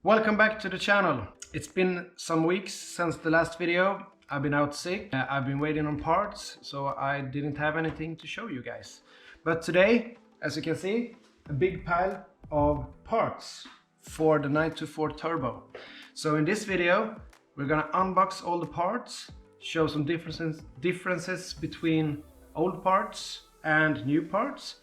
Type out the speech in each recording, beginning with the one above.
Welcome back to the channel. It's been some weeks since the last video. I've been out sick. I've been waiting on parts, so I didn't have anything to show you guys. But today, as you can see, a big pile of parts for the 924 Turbo. So in this video, we're gonna unbox all the parts, show some differences between old parts and new parts,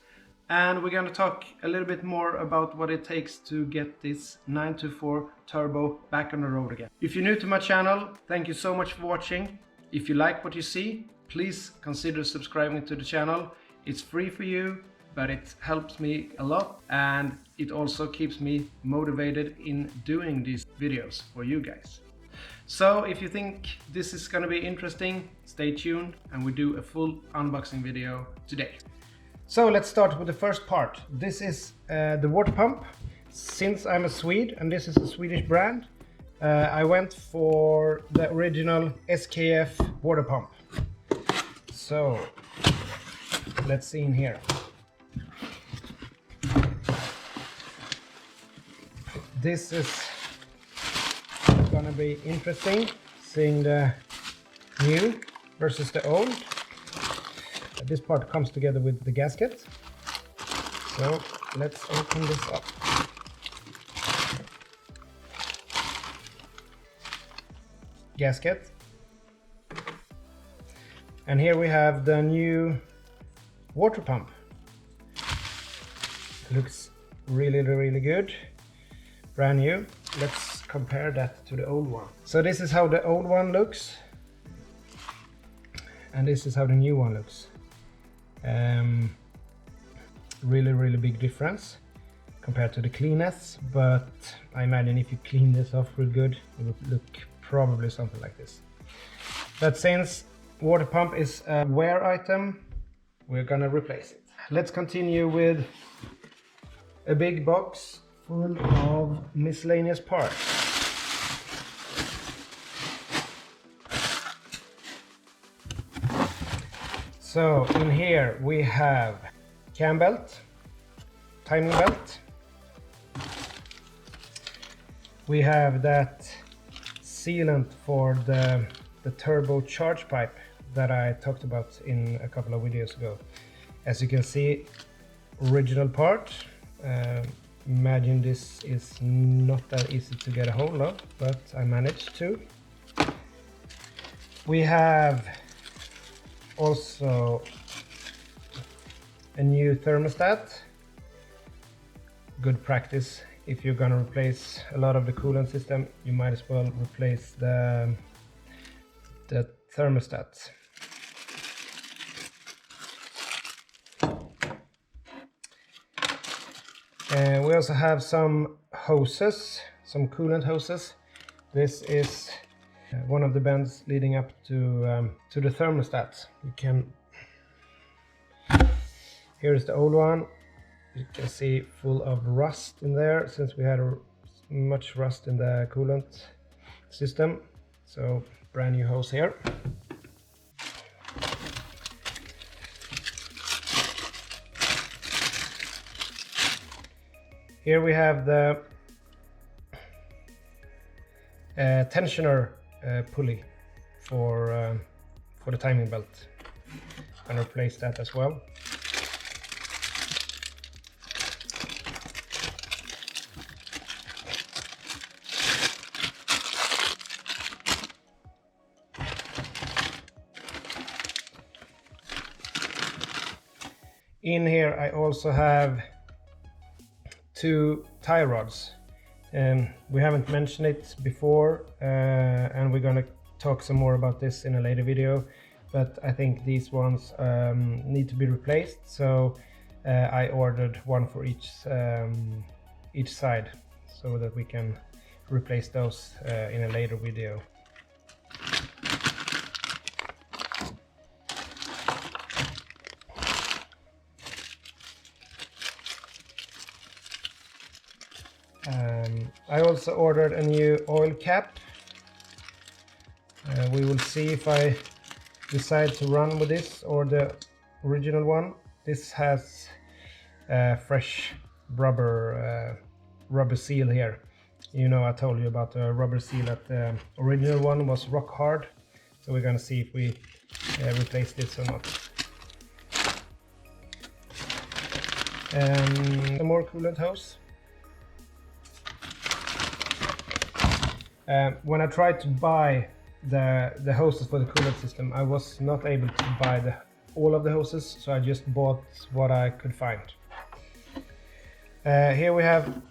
and we're gonna talk a little bit more about what it takes to get this 924 Turbo back on the road again. If you're new to my channel, thank you so much for watching. If you like what you see, please consider subscribing to the channel. It's free for you, but it helps me a lot, and it also keeps me motivated in doing these videos for you guys. So if you think this is gonna be interesting, stay tuned and we do a full unboxing video today. So let's start with the first part. This is the water pump. Since I'm a Swede and this is a Swedish brand, I went for the original SKF water pump. So let's see in here. This is gonna be interesting, seeing the new versus the old. This part comes together with the gasket. So let's open this up. Gasket. And here we have the new water pump. Looks really good. Brand new. Let's compare that to the old one. So this is how the old one looks. And this is how the new one looks. Really big difference compared to the cleanness, but I imagine if you clean this off real good, it would look probably something like this. But since water pump is a wear item, we're gonna replace it. Let's continue with a big box full of miscellaneous parts. So in here we have cam belt, timing belt. We have that sealant for the turbo charge pipe that I talked about in a couple of videos ago. As you can see, original part. Imagine this is not that easy to get a hold of, but I managed to. We have also a new thermostat. Good practice. If you're gonna replace a lot of the coolant system, you might as well replace the thermostat. And we also have some hoses, some coolant hoses. This is one of the bends leading up to the thermostat. You can. Here's the old one. You can see full of rust in there, since we had much rust in the coolant system. So brand new hose here. Here we have the tensioner pulley for the timing belt. I'm gonna replace that as well. In here I also have two tie rods. We haven't mentioned it before, and we're gonna talk some more about this in a later video, but I think these ones need to be replaced, so I ordered one for each side, so that we can replace those in a later video. I also ordered a new oil cap. We will see if I decide to run with this or the original one. This has fresh rubber seal here. You know, I told you about the rubber seal that the original one was rock hard. So we're gonna see if we replace this or not. Some more coolant hose. When I tried to buy the hoses for the coolant system, I was not able to buy all of the hoses, so I just bought what I could find. Here we have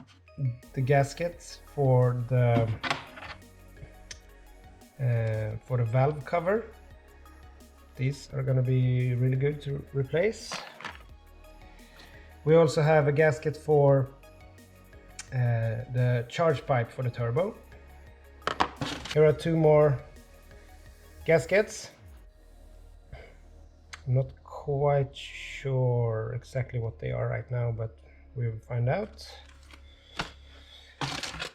the gaskets for the valve cover. These are going to be really good to replace. We also have a gasket for the charge pipe for the turbo. Here are two more gaskets. I'm not quite sure exactly what they are right now, but we will find out.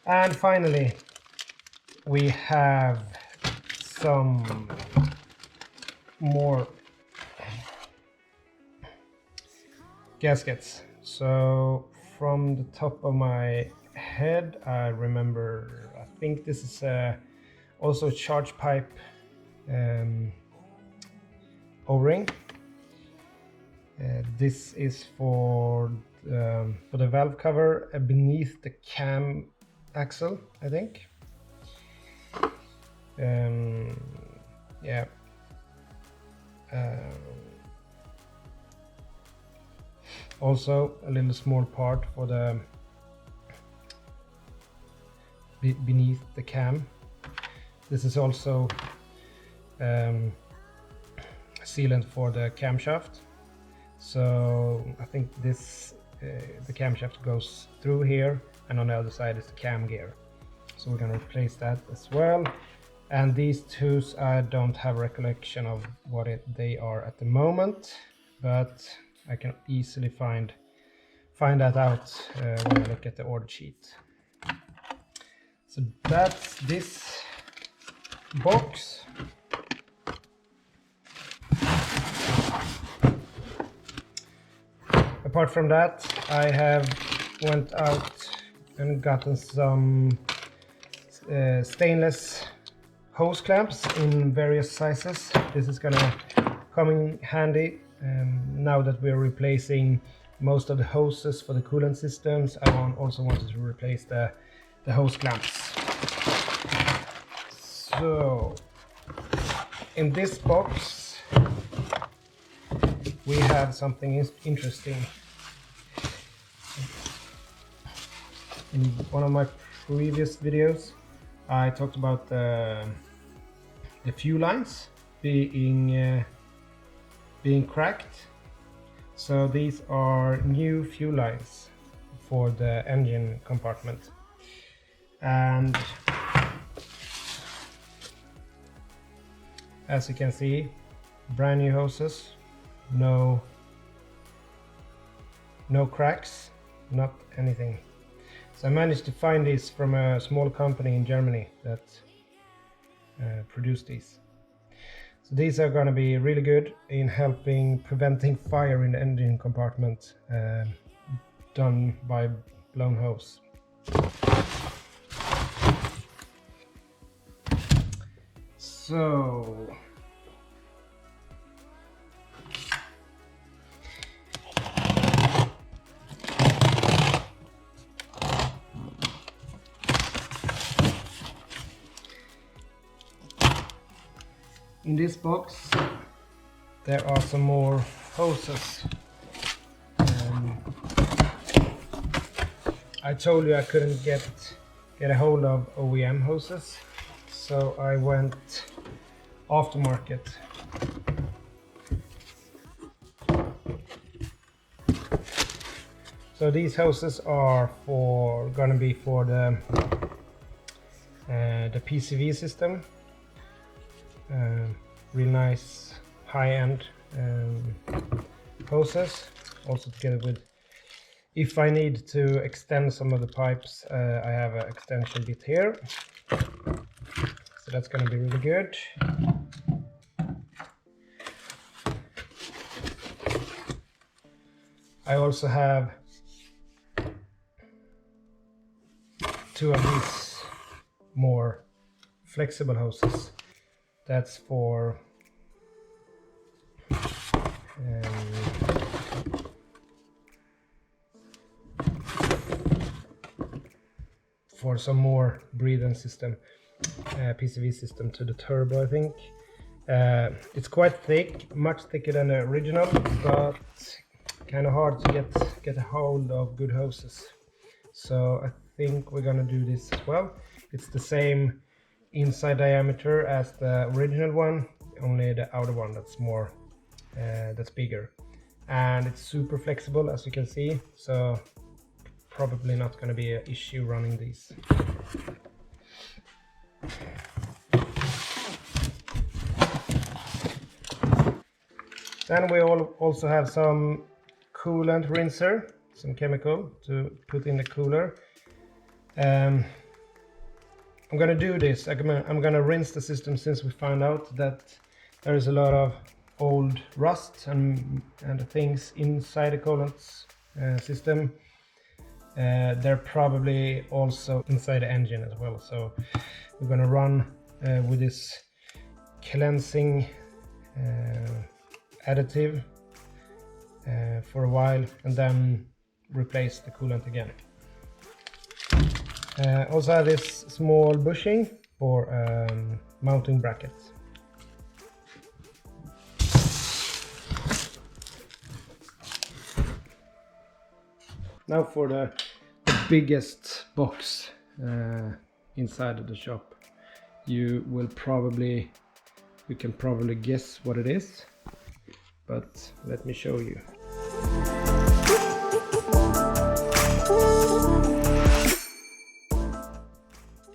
And finally, we have some more gaskets. So from the top of my head, I remember, I think this is also a charge pipe O-ring. This is for the valve cover beneath the cam axle, I think. Yeah. Also a little small part for the beneath the cam. This is also sealant for the camshaft. So I think this the camshaft goes through here, and on the other side is the cam gear. So we're going to replace that as well. And these two, I don't have recollection of what they are at the moment, but I can easily find that out when I look at the order sheet. So that's this box. Apart from that, I have went out and gotten some stainless hose clamps in various sizes. This is gonna come in handy now that we're replacing most of the hoses for the coolant systems. I also wanted to replace the hose clamps. So in this box we have something interesting. In one of my previous videos I talked about the fuel lines being cracked. So these are new fuel lines for the engine compartment, and as you can see, brand new hoses, no cracks, not anything. So I managed to find these from a small company in Germany that produce these. So these are going to be really good in helping preventing fire in the engine compartment done by blown hose. So in this box there are some more hoses. I told you I couldn't get a hold of OEM hoses, so I went aftermarket. So these hoses are gonna be for the PCV system. Real nice high-end hoses, also together with, if I need to extend some of the pipes, I have an extension bit here, so that's going to be really good. I also have two of these more flexible hoses. That's for some more breathing system, PCV system to the turbo, I think. It's quite thick, much thicker than the original, but kind of hard to get a hold of good hoses. So I think we're gonna do this as well. It's the same inside diameter as the original one, only the outer one that's more that's bigger, and it's super flexible, as you can see, so probably not going to be an issue running these. Then we also have some coolant rinser, some chemical to put in the cooler. I'm gonna do this. I'm gonna rinse the system, since we found out that there is a lot of old rust and things inside the coolant system. They're probably also inside the engine as well. So we're gonna run with this cleansing additive for a while, and then replace the coolant again. Also have this small bushing for mounting brackets. Now for the biggest box inside of the shop. You can probably guess what it is, but let me show you.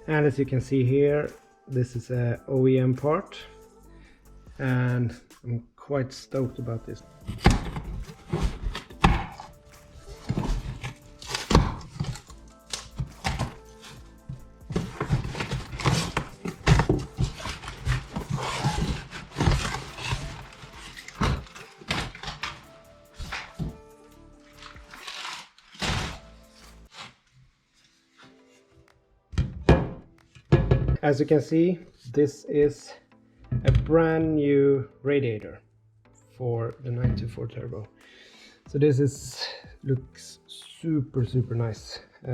And as you can see here, this is a OEM part, and I'm quite stoked about this. As you can see, this is a brand new radiator for the 924 turbo. So this looks super nice. We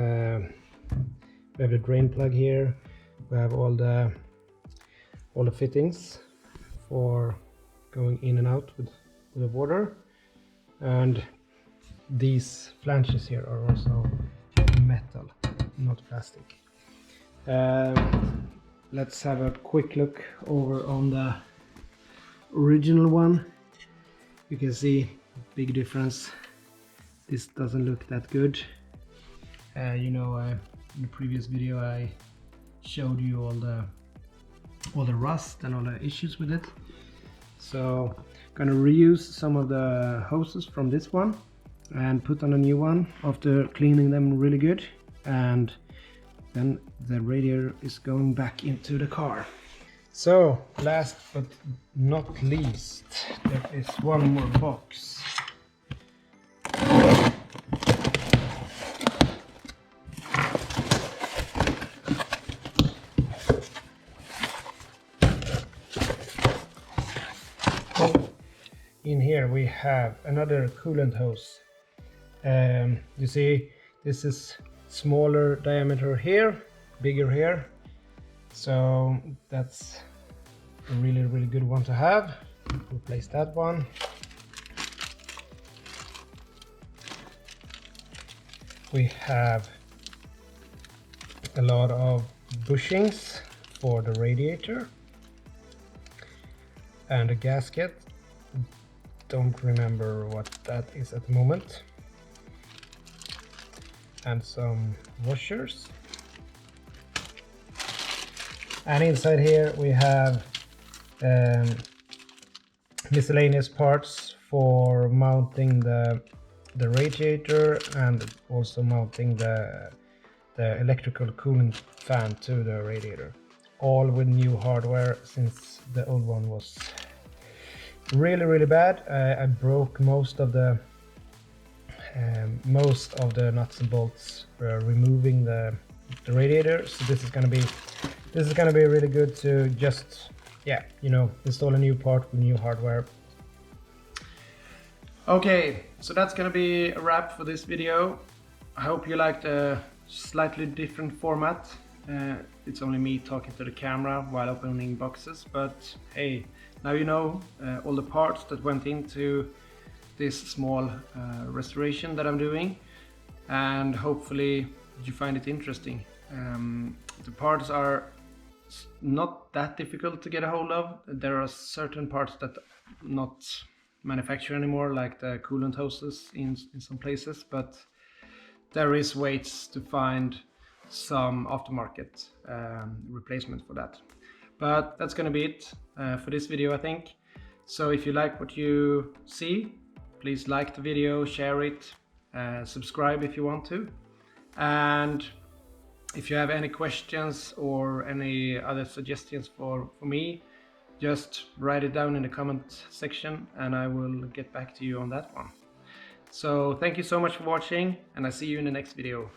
have the drain plug here. We have all the fittings for going in and out with the water, and these flanges here are also metal, not plastic. Let's have a quick look over on the original one. You can see big difference. This doesn't look that good. In the previous video I showed you all the rust and all the issues with it. So I'm gonna reuse some of the hoses from this one and put on a new one after cleaning them really good, and then the radiator is going back into the car. So last but not least, there is one more box. In here we have another coolant hose. You see, this is smaller diameter here, bigger here, so that's a really good one to have. Replace that one. We have a lot of bushings for the radiator and a gasket. Don't remember what that is at the moment. And some washers. And inside here we have miscellaneous parts for mounting the radiator, and also mounting the electrical cooling fan to the radiator, all with new hardware, since the old one was really bad. I broke most of the nuts and bolts removing the radiator, so this is going to be this is gonna be really good to just, yeah, you know, install a new part with new hardware. Okay, so that's gonna be a wrap for this video. I hope you liked a slightly different format. It's only me talking to the camera while opening boxes, but hey, now you know all the parts that went into this small restoration that I'm doing, and hopefully you find it interesting. The parts are not that difficult to get a hold of. There are certain parts that not manufactured anymore, like the coolant hoses in some places, but there is ways to find some aftermarket replacement for that. But that's gonna be it for this video, I think. So if you like what you see, please like the video, share it, subscribe if you want to. And if you have any questions or any other suggestions for me, just write it down in the comment section and I will get back to you on that one. So thank you so much for watching, and I see you in the next video.